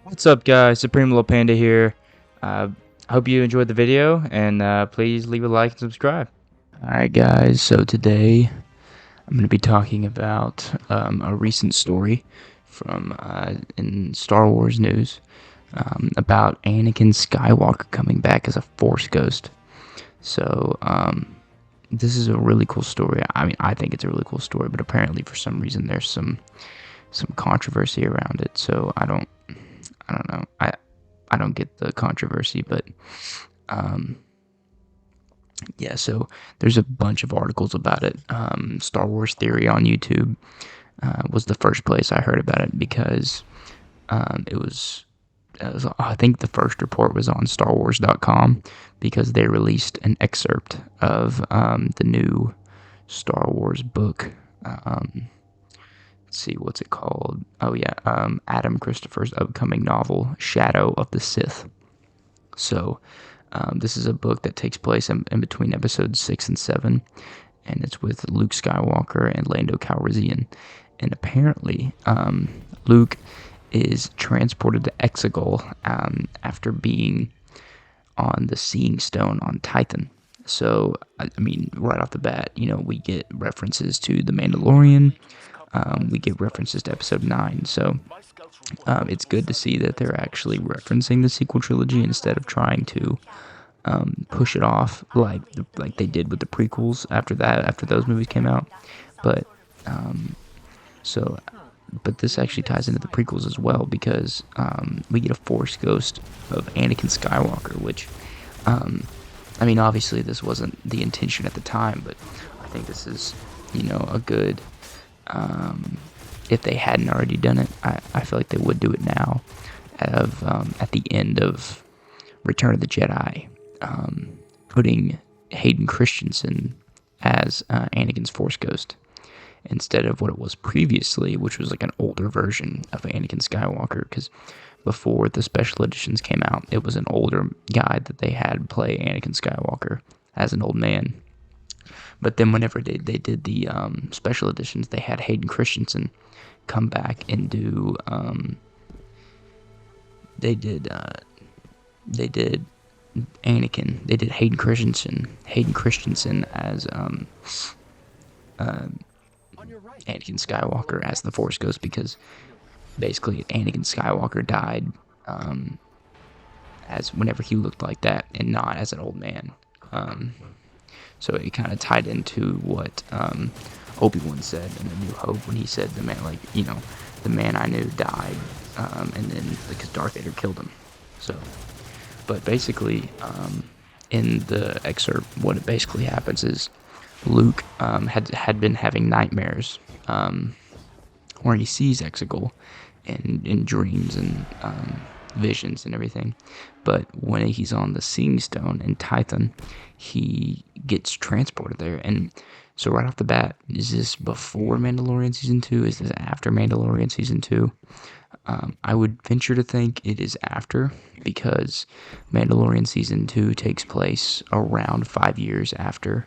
What's up, guys? SupremeLilPanda here. I hope you enjoyed the video, and please leave a like and subscribe. Alright, guys, so today I'm going to be talking about a recent story from in Star Wars news about Anakin Skywalker coming back as a Force ghost. So, this is a really cool story. I mean, I think it's a really cool story, but apparently for some reason there's some controversy around it. So I don't know. I don't get the controversy, but um, yeah. So there's a bunch of articles about it. Star Wars Theory on YouTube was the first place I heard about it because it was I think the first report was on StarWars.com because they released an excerpt of the new Star Wars book. Let's see, what's it called? Oh yeah, Adam Christopher's upcoming novel, Shadow of the Sith. So, this is a book that takes place in between episodes 6 and 7, and it's with Luke Skywalker and Lando Calrissian. And apparently, Luke is transported to Exegol after being on the Seeing Stone on Titan. So, I mean, right off the bat, we get references to The Mandalorian. We get references to Episode 9. So, it's good to see that they're actually referencing the sequel trilogy instead of trying to push it off like they did with the prequels after those movies came out. But so but this actually ties into the prequels as well because we get a Force ghost of Anakin Skywalker, which I mean, obviously this wasn't the intention at the time, but I think this is a good. If they hadn't already done it, I feel like they would do it now. At the end of Return of the Jedi, putting Hayden Christensen as Anakin's Force Ghost instead of what it was previously, which was like an older version of Anakin Skywalker. Because before the special editions came out, it was an older guy that they had play Anakin Skywalker as an old man. But then whenever they did the special editions, they had Hayden Christensen come back and do. They did Anakin. They did Hayden Christensen as Anakin Skywalker as the Force Ghost because basically Anakin Skywalker died as whenever he looked like that and not as an old man. So it kind of tied into what Obi-Wan said in A New Hope when he said the man I knew died, and then because Darth Vader killed him. So, but basically, in the excerpt, what it basically happens is Luke had been having nightmares where he sees Exegol in dreams and visions and everything. But when he's on the Seeing Stone in Titan, he gets transported there. And so right off the bat, is this before Mandalorian Season 2? Is this after Mandalorian Season 2? I would venture to think it is after, because Mandalorian Season 2 takes place around 5 years after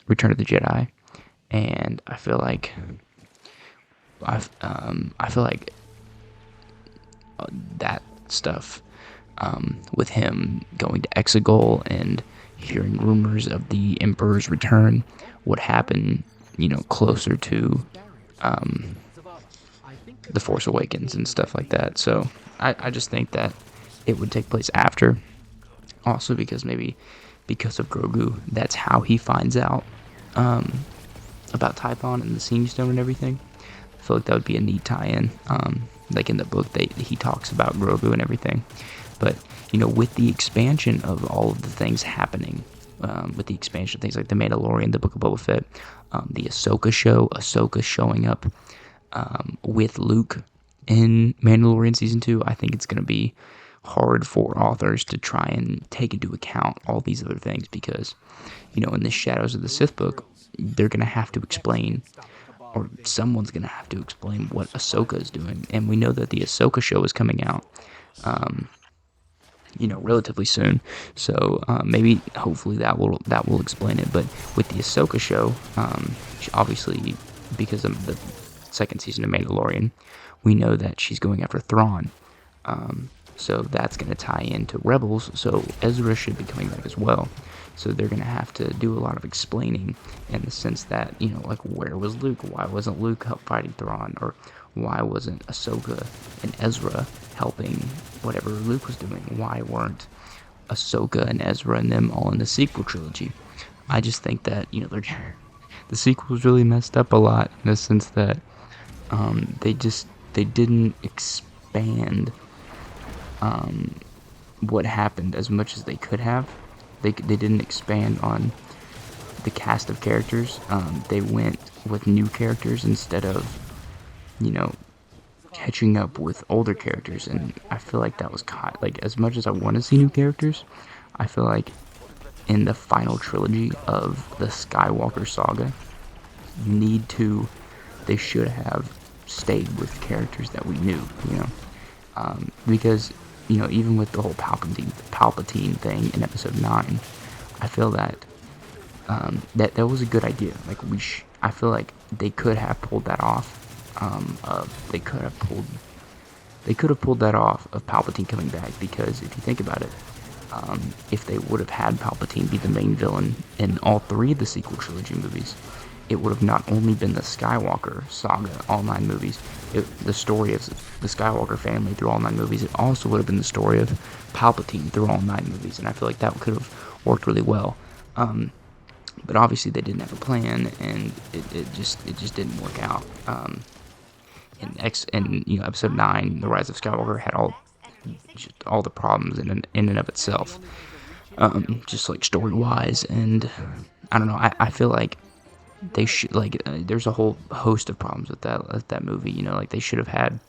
Return of the Jedi. And I feel like that stuff with him going to Exegol and hearing rumors of the Emperor's return would happen, closer to The Force Awakens and stuff like that. So I just think that it would take place after. Also because of Grogu, that's how he finds out about Tython and the Seeing Stone and everything. I feel like that would be a neat tie-in. Like in the book, he talks about Grogu and everything. But, with the expansion of all of the things happening, with the expansion of things like The Mandalorian, The Book of Boba Fett, the Ahsoka showing up with Luke in Mandalorian Season 2, I think it's going to be hard for authors to try and take into account all these other things because, in the Shadows of the Sith book, they're going to have to explain, or someone's going to have to explain what Ahsoka is doing. And we know that the Ahsoka show is coming out, relatively soon. So maybe, hopefully, that will explain it. But with the Ahsoka show, obviously, because of the second season of Mandalorian, we know that she's going after Thrawn. So that's going to tie into Rebels, so Ezra should be coming back as well. So they're going to have to do a lot of explaining in the sense that, like, where was Luke? Why wasn't Luke help fighting Thrawn? Or why wasn't Ahsoka and Ezra helping whatever Luke was doing? Why weren't Ahsoka and Ezra and them all in the sequel trilogy? I just think that, the sequel's really messed up a lot in the sense that they didn't expand what happened as much as they could have. They didn't expand on the cast of characters. They went with new characters instead of, catching up with older characters, and I feel like that was caught. Like, as much as I want to see new characters, I feel like in the final trilogy of the Skywalker saga, they should have stayed with characters that we knew, because, even with the whole Palpatine thing in Episode 9, I feel that that was a good idea. Like, I feel like they could have pulled that off. They could have pulled that off of Palpatine coming back, because if you think about it, if they would have had Palpatine be the main villain in all 3 of the sequel trilogy movies, it would have not only been the Skywalker saga, all 9 movies, the story of the Skywalker family through all 9 movies, it also would have been the story of Palpatine through all 9 movies, and I feel like that could have worked really well. But obviously they didn't have a plan, and it just didn't work out. In Episode 9, The Rise of Skywalker had all the problems in and of itself, just like story-wise, and I don't know. I feel like they should, there's a whole host of problems with that movie. Like, they should have had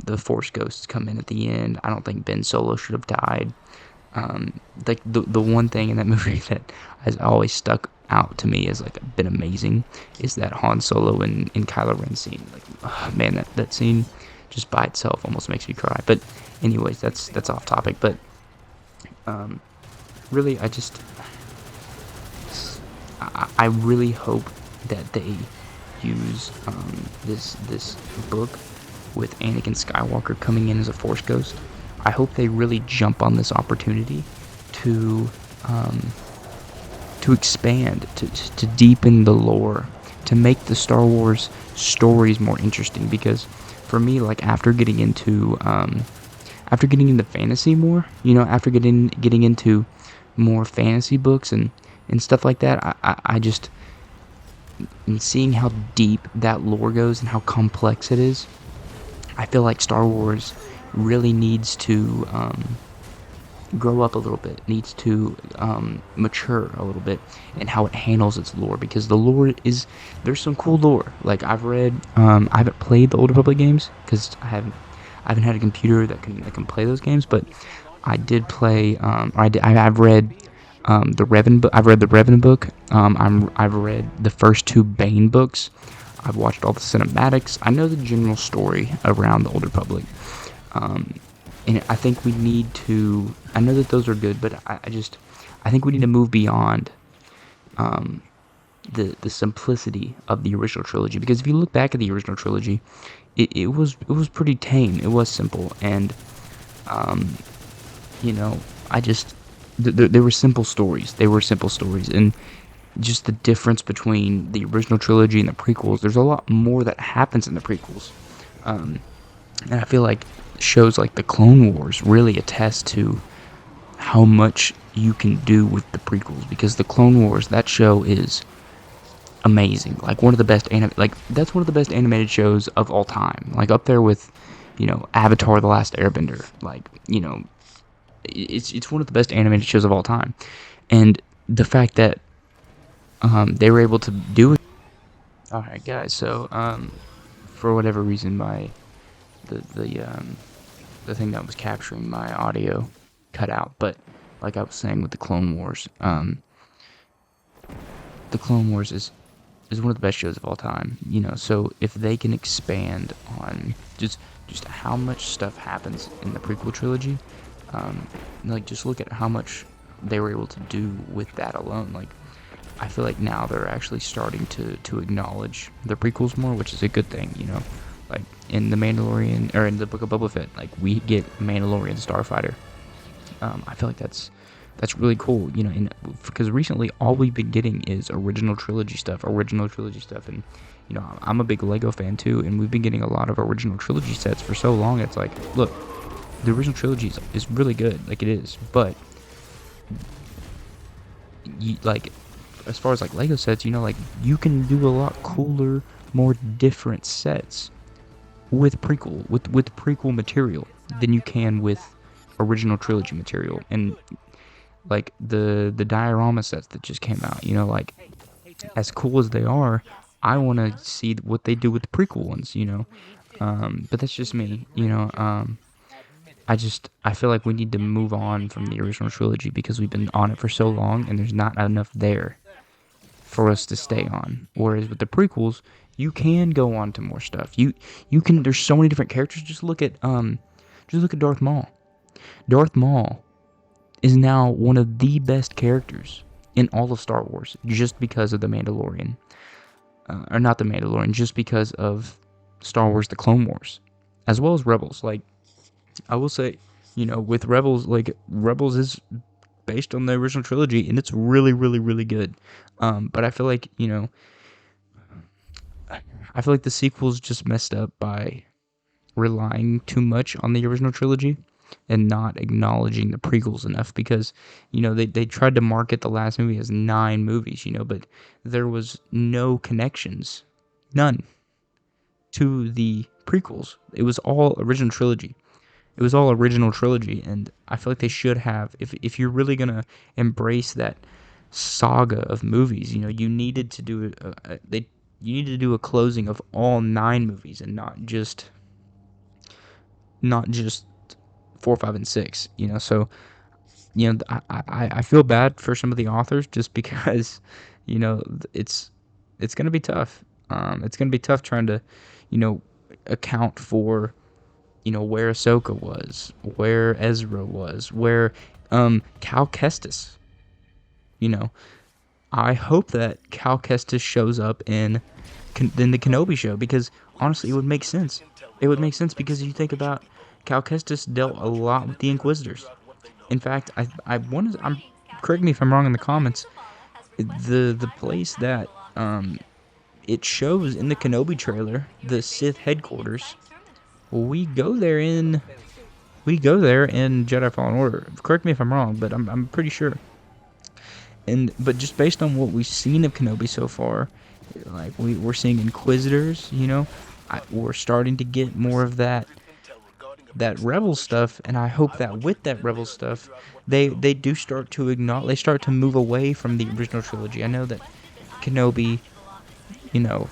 the Force ghosts come in at the end. I don't think Ben Solo should have died. Like, the one thing in that movie that has always stuck out to me as, like, been amazing is that Han Solo and Kylo Ren scene. Like, oh, man, that scene just by itself almost makes me cry. But anyways, that's off topic. But really, I really hope that they use this book with Anakin Skywalker coming in as a Force ghost. I hope they really jump on this opportunity to expand, to deepen the lore, to make the Star Wars stories more interesting. Because for me, like, after getting into fantasy more, after getting into more fantasy books and stuff like that, I just, and seeing how deep that lore goes and how complex it is, I feel like Star Wars really needs to grow up a little bit, needs to mature a little bit in how it handles its lore, because the lore there's some cool lore. Like, I've read, I haven't played the Old Republic games because I haven't had a computer that can play those games, but I did play, I've read the Revan book. I've read the Revan book. I've read the first 2 Bane books. I've watched all the cinematics. I know the general story around the Old Republic. And I think we need to, I know that those are good, but I think we need to move beyond the simplicity of the original trilogy. Because if you look back at the original trilogy, it was pretty tame. It was simple, and they were simple stories. And just the difference between the original trilogy and the prequels, there's a lot more that happens in the prequels. And I feel like shows like the Clone Wars really attest to how much you can do with the prequels, because the Clone Wars, that show is amazing. Like, one of the best that's one of the best animated shows of all time. Like, up there with, Avatar: The Last Airbender. Like, it's one of the best animated shows of all time. And the fact that they were able to do it. Alright, guys, so for whatever reason, the thing that was capturing my audio cut out. But like I was saying with the Clone Wars, the Clone Wars is one of the best shows of all time. So if they can expand on just how much stuff happens in the prequel trilogy, just look at how much they were able to do with that alone. Like, I feel like now they're actually starting to acknowledge the prequels more, which is a good thing. Like in the Mandalorian or in the Book of Boba Fett, like we get Mandalorian Starfighter. I feel like that's really cool, you know, because recently all we've been getting is original trilogy stuff, and you know, I'm a big Lego fan too, and we've been getting a lot of original trilogy sets for so long. It's like, look, the original trilogy is really good, like it is, but like as far as like Lego sets, you know, like you can do a lot cooler, more different sets with prequel material than you can with original trilogy material. And like the diorama sets that just came out, you know, like as cool as they are, I want to see what they do with the prequel ones, you know. But that's just me, you know. I feel like we need to move on from the original trilogy because we've been on it for so long and there's not enough there for us to stay on. Whereas with the prequels, you can go on to more stuff. You can, there's so many different characters. Just look at Darth Maul. Darth Maul is now one of the best characters in all of Star Wars just because of the Mandalorian. Or not the Mandalorian, just because of Star Wars The Clone Wars, as well as Rebels. Like, I will say, you know, with Rebels, like, Rebels is based on the original trilogy, and it's really, really, really good. But I feel like, you know, I feel like the sequels just messed up by relying too much on the original trilogy and not acknowledging the prequels enough, because, you know, they tried to market the last movie as 9 movies, you know, but there was no connections, none, to the prequels. It was all original trilogy. And I feel like they should have, if you're really gonna embrace that saga of movies, you know, you needed to do you needed to do a closing of all 9 movies and not just 4, 5, and 6. You know, so, you know, I feel bad for some of the authors just because, you know, it's gonna be tough. It's gonna be tough trying to, you know, account for, you know, where Ahsoka was, where Ezra was, where Cal Kestis. You know, I hope that Cal Kestis shows up in the Kenobi show, because honestly, it would make sense. It would make sense because if you think about, Cal Kestis dealt a lot with the Inquisitors. In fact, I'm correct me if I'm wrong in the comments. The place that it shows in the Kenobi trailer, the Sith headquarters. We go there in Jedi Fallen Order. Correct me if I'm wrong, but I'm pretty sure. But just based on what we've seen of Kenobi so far, like we're seeing Inquisitors, you know, we're starting to get more of that Rebel stuff, and I hope that with that Rebel stuff, they do start to they start to move away from the original trilogy. I know that Kenobi, you know,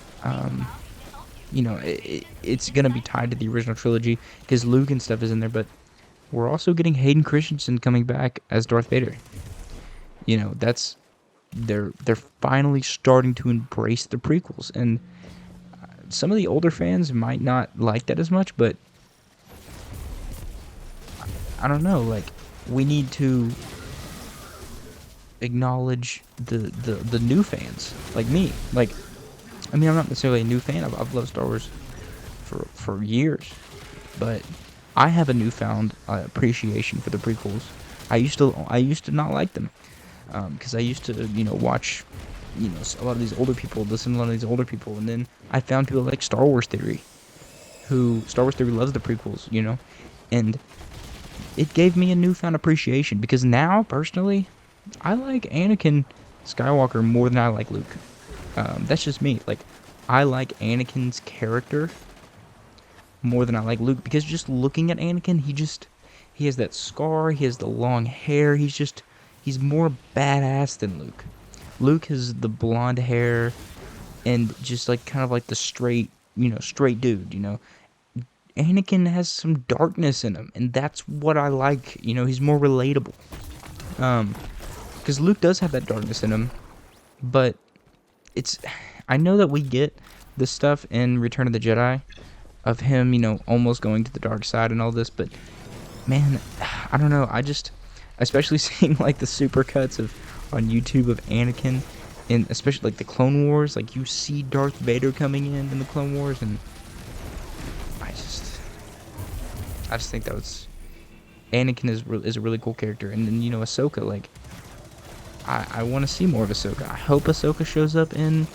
it's gonna be tied to the original trilogy because Luke and stuff is in there, but we're also getting Hayden Christensen coming back as Darth Vader. You know, they're finally starting to embrace the prequels, and some of the older fans might not like that as much, but I don't know, like, we need to acknowledge the new fans, like me. Like, I mean, I'm not necessarily a new fan. I've loved Star Wars for years, but I have a newfound appreciation for the prequels. I used to not like them, because I used to, you know, watch, you know, a lot of these older people, listen to a lot of these older people, and then I found people like Star Wars Theory loves the prequels, you know, and it gave me a newfound appreciation, because now, personally, I like Anakin Skywalker more than I like Luke. That's just me. Like, I like Anakin's character more than I like Luke, because just looking at Anakin, he has that scar, he has the long hair, he's more badass than Luke. Luke has the blonde hair and just like kind of like the straight dude, you know. Anakin has some darkness in him, and that's what I like. You know, he's more relatable. Because Luke does have that darkness in him, but I know that we get the stuff in Return of the Jedi of him, you know, almost going to the dark side and all this, but man, I don't know. Especially seeing like the super cuts on YouTube of Anakin, and especially like the Clone Wars, like you see Darth Vader coming in the Clone Wars, and I just think that was Anakin is a really cool character, and then Ahsoka. Like, I want to see more of Ahsoka. I hope Ahsoka shows up in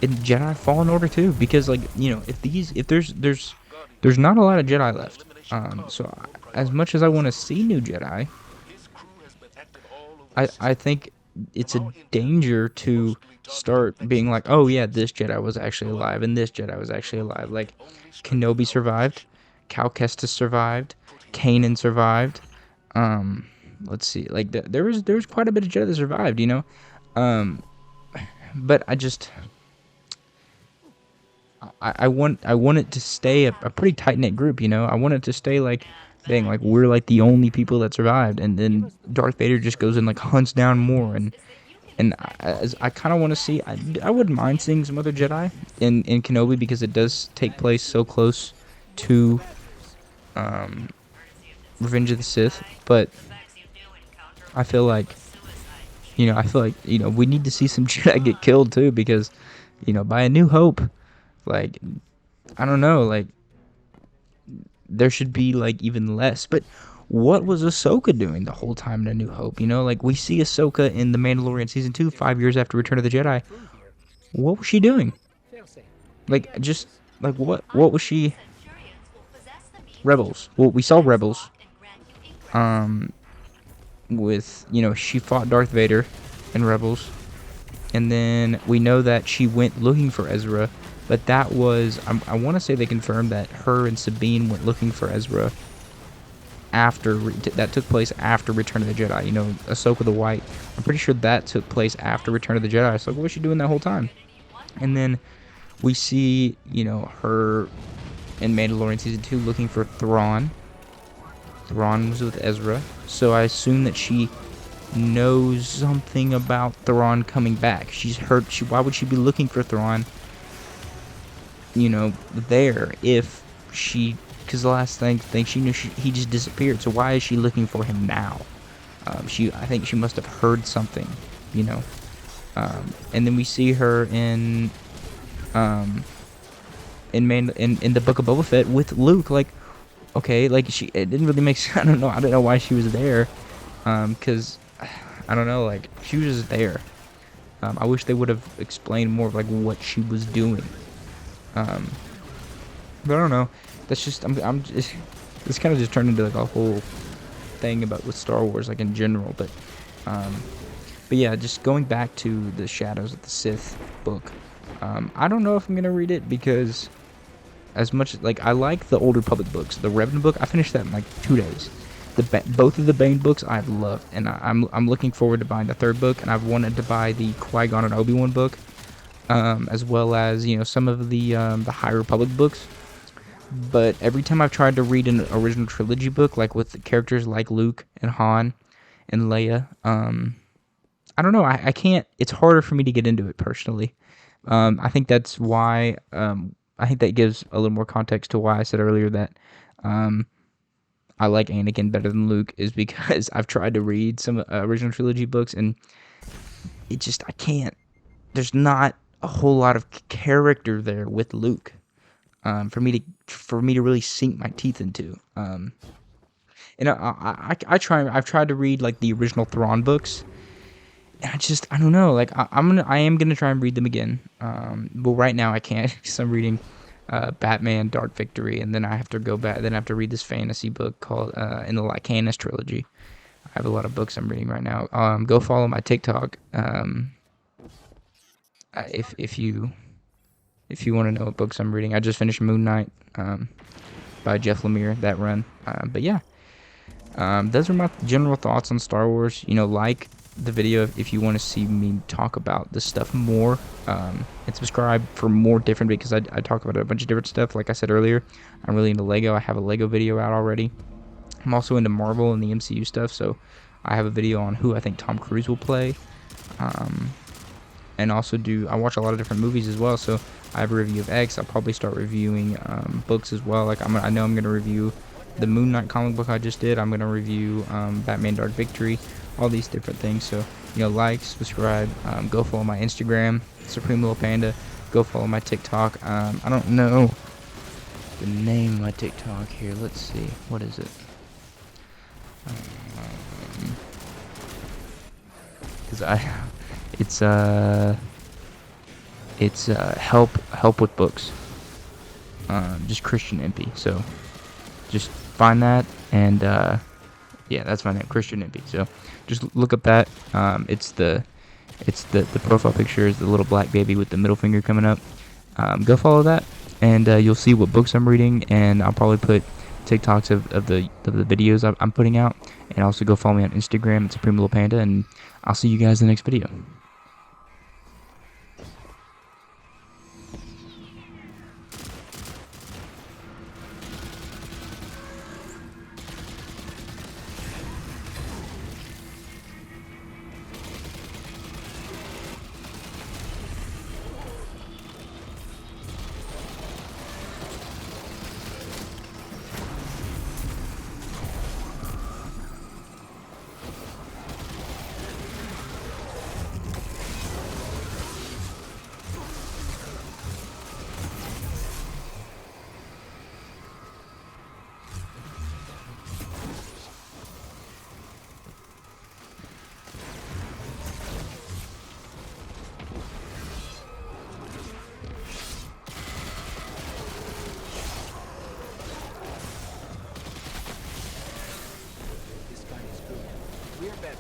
Jedi Fallen Order too, because like if there's not a lot of Jedi left. So as much as I want to see new Jedi, I think it's a danger to start being like, oh yeah, this Jedi was actually alive and this Jedi was actually alive. Like Kenobi survived, Cal Kestis survived, Kanan survived. Let's see, like there was quite a bit of Jedi that survived, but I want it to stay a pretty tight knit group, I want it to stay like, dang, like we're like the only people that survived, and then Darth Vader just goes and like hunts down more, and I kind of want to see. I wouldn't mind seeing some other Jedi in Kenobi, because it does take place so close to Revenge of the Sith, but I feel like we need to see some Jedi get killed too, because by A New Hope, like, I don't know, like, there should be, like, even less. But what was Ahsoka doing the whole time in A New Hope? Like, we see Ahsoka in The Mandalorian Season 2, 5 years after Return of the Jedi. What was she doing? Like, just, like, what was she... Rebels. Well, we saw Rebels. With, she fought Darth Vader in Rebels. And then we know that she went looking for Ezra. But that was, I want to say they confirmed that her and Sabine went looking for Ezra that took place after Return of the Jedi. Ahsoka the White. I'm pretty sure that took place after Return of the Jedi. So what was she doing that whole time? And then we see, her in Mandalorian Season 2 looking for Thrawn. Thrawn was with Ezra. So I assume that she knows something about Thrawn coming back. She's heard, why would she be looking for Thrawn, there, if because the last thing she knew, he just disappeared. So why is she looking for him now? I think she must have heard something, and then we see her in the Book of Boba Fett with Luke. Like, okay, like it didn't really make sense. I don't know why she was there, because I don't know, like, she was just there. I wish they would have explained more of like what she was doing. But I don't know. That's just I'm just, this kind of just turned into like a whole thing with Star Wars, like in general. But yeah, just going back to the Shadows of the Sith book. I don't know if I'm gonna read it, because as much like I like the Old Republic books, the Revan book, I finished that in like 2 days. Both of the Bane books I've loved, and I'm looking forward to buying the third book, and I've wanted to buy the Qui-Gon and Obi-Wan book. As well as some of the High Republic books. But every time I've tried to read an original trilogy book, like with characters like Luke and Han and Leia, I don't know. I can't. It's harder for me to get into it personally. I think that's why. I think that gives a little more context to why I said earlier that I like Anakin better than Luke, is because I've tried to read some original trilogy books, and it just, I can't. There's not a whole lot of character there with Luke, for me to really sink my teeth into. And I've tried to read like the original Thrawn books, and I don't know. Like I am gonna try and read them again. But right now I can't, because I'm reading Batman: Dark Victory, and then I have to go back. Then I have to read this fantasy book called in the Lycanis trilogy. I have a lot of books I'm reading right now. Go follow my TikTok. If you want to know what books I'm reading, I just finished Moon Knight by Jeff Lemire, that run. But yeah, those are my general thoughts on Star Wars. Like the video if you want to see me talk about this stuff more, and subscribe for more different, because I talk about a bunch of different stuff. Like I said earlier, I'm really into Lego. I have a Lego video out already. I'm also into Marvel and the MCU stuff, so I have a video on who I think Tom Cruise will play. And also I watch a lot of different movies as well, so I have a review of X. I'll probably start reviewing books as well. Like I know I'm going to review the Moon Knight comic book I just did. I'm going to review Batman: Dark Victory, all these different things. So, like, subscribe, go follow my Instagram, SupremeLilPanda, go follow my TikTok. I don't know. the name of my TikTok here. Let's see. What is it? Because it's help with books. Just Christian MP. So just find that, and yeah, that's my name, Christian MP. So just look up that. It's the profile picture is the little black baby with the middle finger coming up. Go follow that, and you'll see what books I'm reading, and I'll probably put TikToks of the videos I'm putting out, and also go follow me on Instagram at SupremeLilPanda, and I'll see you guys in the next video. We're better.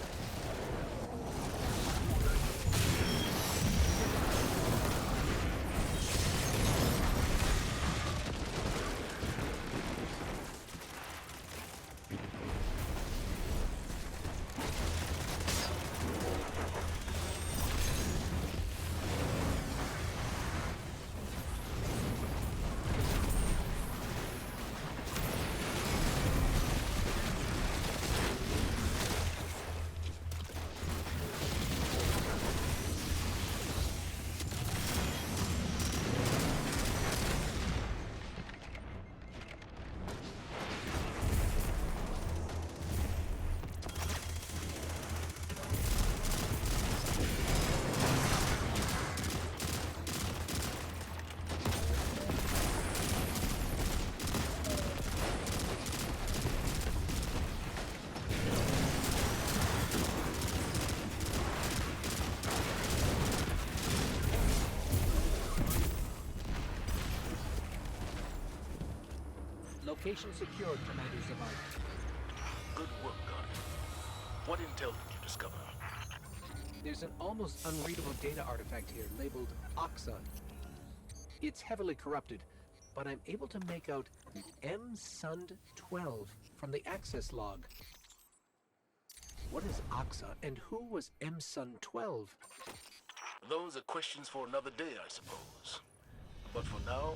Location secured, Commander Zavard. Good work, Guardian. What intel did you discover? There's an almost unreadable data artifact here labeled Oxon. It's heavily corrupted, but I'm able to make out MSund-12 from the access log. What is Oxon, and who was MSund-12? Those are questions for another day, I suppose. But for now,